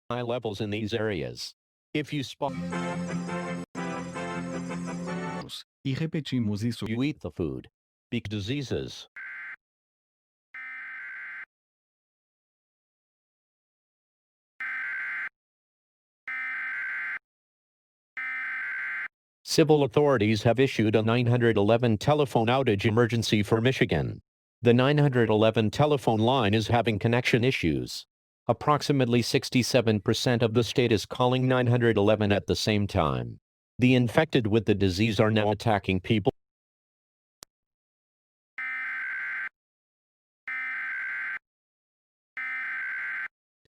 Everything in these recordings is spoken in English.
high levels in these areas. If you spot, E repetimos isso. you eat the food. Because diseases. Civil authorities have issued a 911 telephone outage emergency for Michigan. The 911 telephone line is having connection issues. Approximately 67% of the state is calling 911 at the same time. The infected with the disease are now attacking people.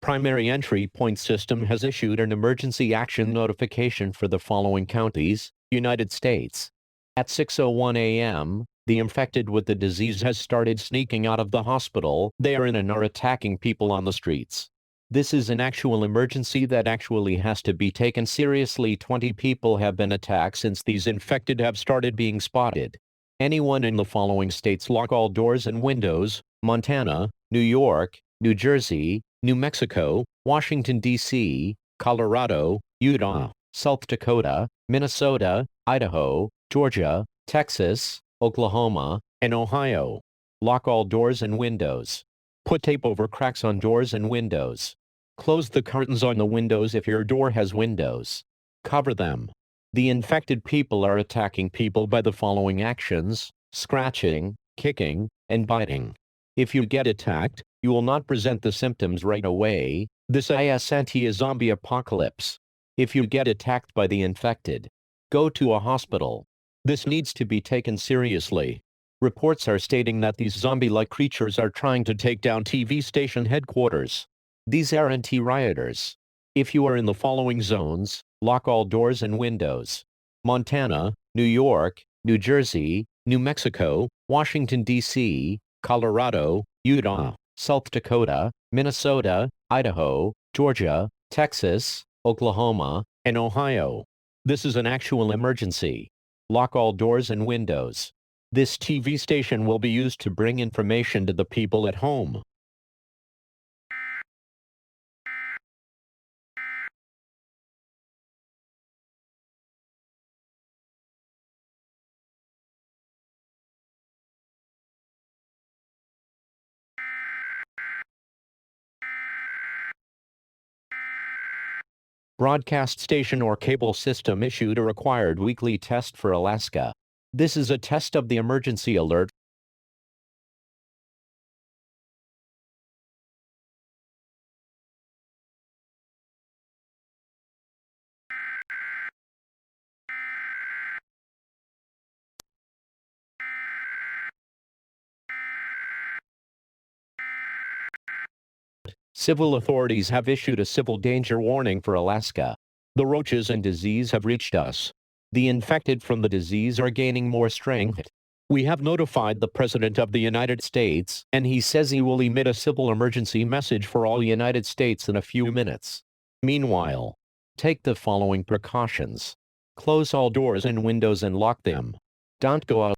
Primary Entry Point System has issued an emergency action notification for the following counties, United States. At 6:01 a.m., the infected with the disease has started sneaking out of the hospital they are in and are attacking people on the streets. This is an actual emergency that actually has to be taken seriously. 20 people have been attacked since these infected have started being spotted. Anyone in the following states lock all doors and windows: Montana, New York, New Jersey, New Mexico, Washington, D.C., Colorado, Utah, South Dakota, Minnesota, Idaho, Georgia, Texas, Oklahoma, and Ohio. Lock all doors and windows. Put tape over cracks on doors and windows. Close the curtains on the windows if your door has windows. Cover them. The infected people are attacking people by the following actions: scratching, kicking, and biting. If you get attacked, you will not present the symptoms right away. This is a zombie apocalypse. If you get attacked by the infected, go to a hospital. This needs to be taken seriously. Reports are stating that these zombie-like creatures are trying to take down TV station headquarters. These aren't rioters. If you are in the following zones, lock all doors and windows: Montana, New York, New Jersey, New Mexico, Washington, D.C., Colorado, Utah, South Dakota, Minnesota, Idaho, Georgia, Texas, Oklahoma, and Ohio. This is an actual emergency. Lock all doors and windows. This TV station will be used to bring information to the people at home. Broadcast station or cable system issued a required weekly test for Alaska. This is a test of the emergency alert. Civil authorities have issued a civil danger warning for Alaska. The roaches and disease have reached us. The infected from the disease are gaining more strength. We have notified the President of the United States, and he says he will emit a civil emergency message for all United States in a few minutes. Meanwhile, take the following precautions. Close all doors and windows and lock them. Don't go out.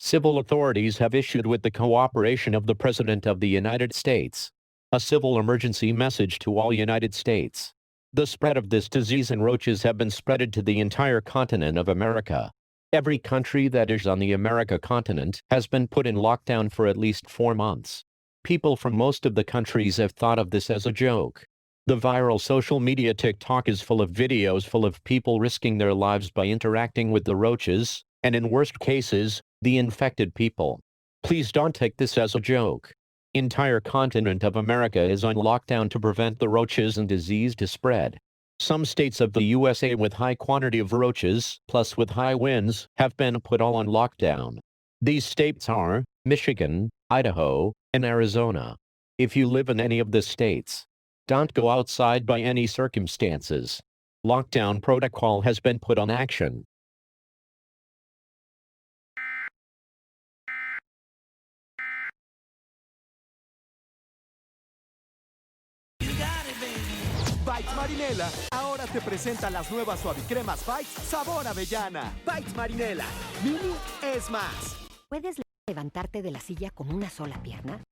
Civil authorities have issued, with the cooperation of the President of the United States, a civil emergency message to all United States. The spread of this disease and roaches have been spreaded to the entire continent of America. Every country that is on the America continent has been put in lockdown for at least 4 months. People from most of the countries have thought of this as a joke. The viral social media TikTok is full of videos full of people risking their lives by interacting with the roaches, and in worst cases, the infected people. Please don't take this as a joke. Entire continent of America is on lockdown to prevent the roaches and disease to spread. Some states of the USA with high quantity of roaches, plus with high winds, have been put all on lockdown. These states are Michigan, Idaho, and Arizona. If you live in any of the states, don't go outside by any circumstances. Lockdown protocol has been put on action. Bites Marinela. Alaska. Ahora te presenta las nuevas suavicremas Bites sabor avellana. Bites Marinela. Mini es más. ¿Puedes levantarte de la silla con una sola pierna?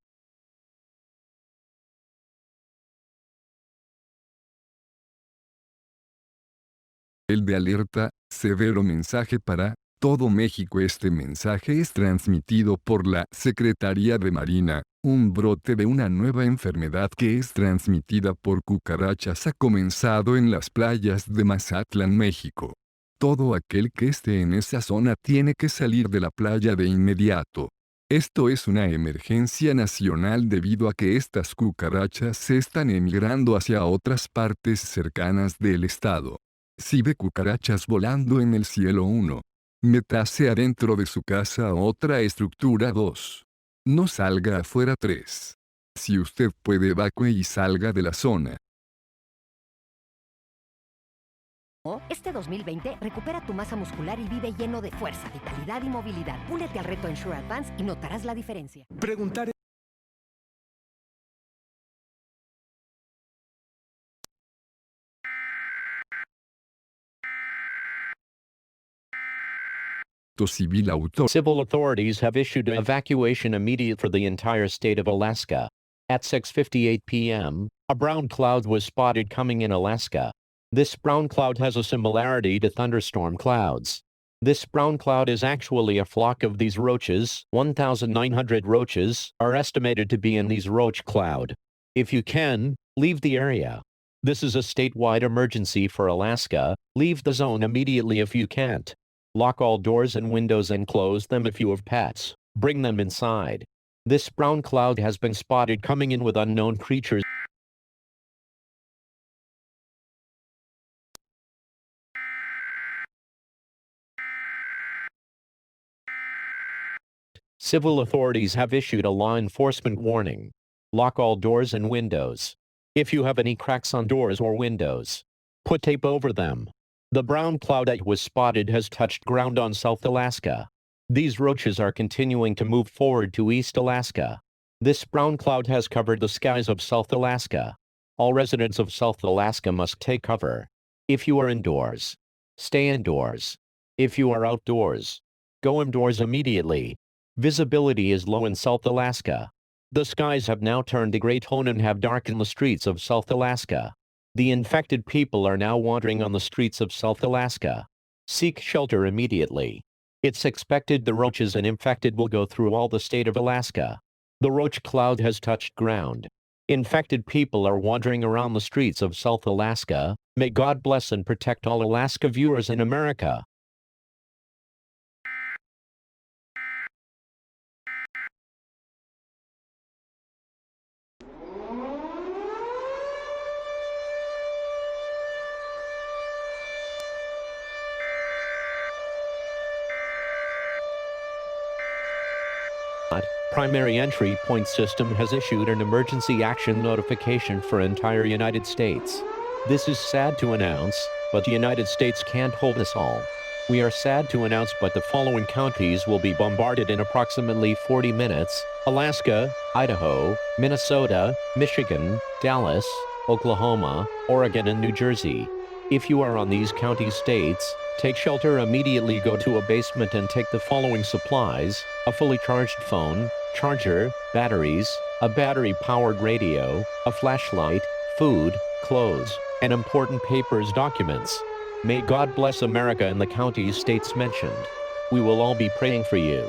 El de alerta, severo mensaje para todo México. Este mensaje es transmitido por la Secretaría de Marina. Un brote de una nueva enfermedad que es transmitida por cucarachas ha comenzado en las playas de Mazatlán, México. Todo aquel que esté en esa zona tiene que salir de la playa de inmediato. Esto es una emergencia nacional debido a que estas cucarachas se están emigrando hacia otras partes cercanas del estado. Si ve cucarachas volando en el cielo 1. Métase adentro de su casa o otra estructura 2. No salga afuera 3. Si usted puede evacúe y salga de la zona. Este 2020 recupera tu masa muscular y vive lleno de fuerza, vitalidad y movilidad. Únete al reto Ensure Advance y notarás la diferencia. Preguntar. Civil autor. Civil authorities have issued an evacuation immediate for the entire state of Alaska. At 6:58 p.m., a brown cloud was spotted coming in Alaska. This brown cloud has a similarity to thunderstorm clouds. This brown cloud is actually a flock of these roaches. 1,900 roaches are estimated to be in these roach cloud. If you can, leave the area. This is a statewide emergency for Alaska. Leave the zone immediately if you can't. Lock all doors and windows and close them if you have pets. Bring them inside. This brown cloud has been spotted coming in with unknown creatures. Civil authorities have issued a law enforcement warning. Lock all doors and windows. If you have any cracks on doors or windows, put tape over them. The brown cloud that was spotted has touched ground on South Alaska. These roaches are continuing to move forward to East Alaska. This brown cloud has covered the skies of South Alaska. All residents of South Alaska must take cover. If you are indoors, stay indoors. If you are outdoors, go indoors immediately. Visibility is low in South Alaska. The skies have now turned to gray tone and have darkened the streets of South Alaska. The infected people are now wandering on the streets of South Alaska. Seek shelter immediately. It's expected the roaches and infected will go through all the state of Alaska. The roach cloud has touched ground. Infected people are wandering around the streets of South Alaska. May God bless and protect all Alaska viewers in America. Primary Entry Point System has issued an emergency action notification for entire United States. This is sad to announce, but the United States can't hold us all. We are sad to announce, but the following counties will be bombarded in approximately 40 minutes: Alaska, Idaho, Minnesota, Michigan, Dallas, Oklahoma, Oregon, and New Jersey. If you are on these county states, take shelter immediately. Go to a basement and take the following supplies: a fully charged phone, charger, batteries, a battery-powered radio, a flashlight, food, clothes, and important papers, documents. May God bless America and the counties states mentioned. We will all be praying for you.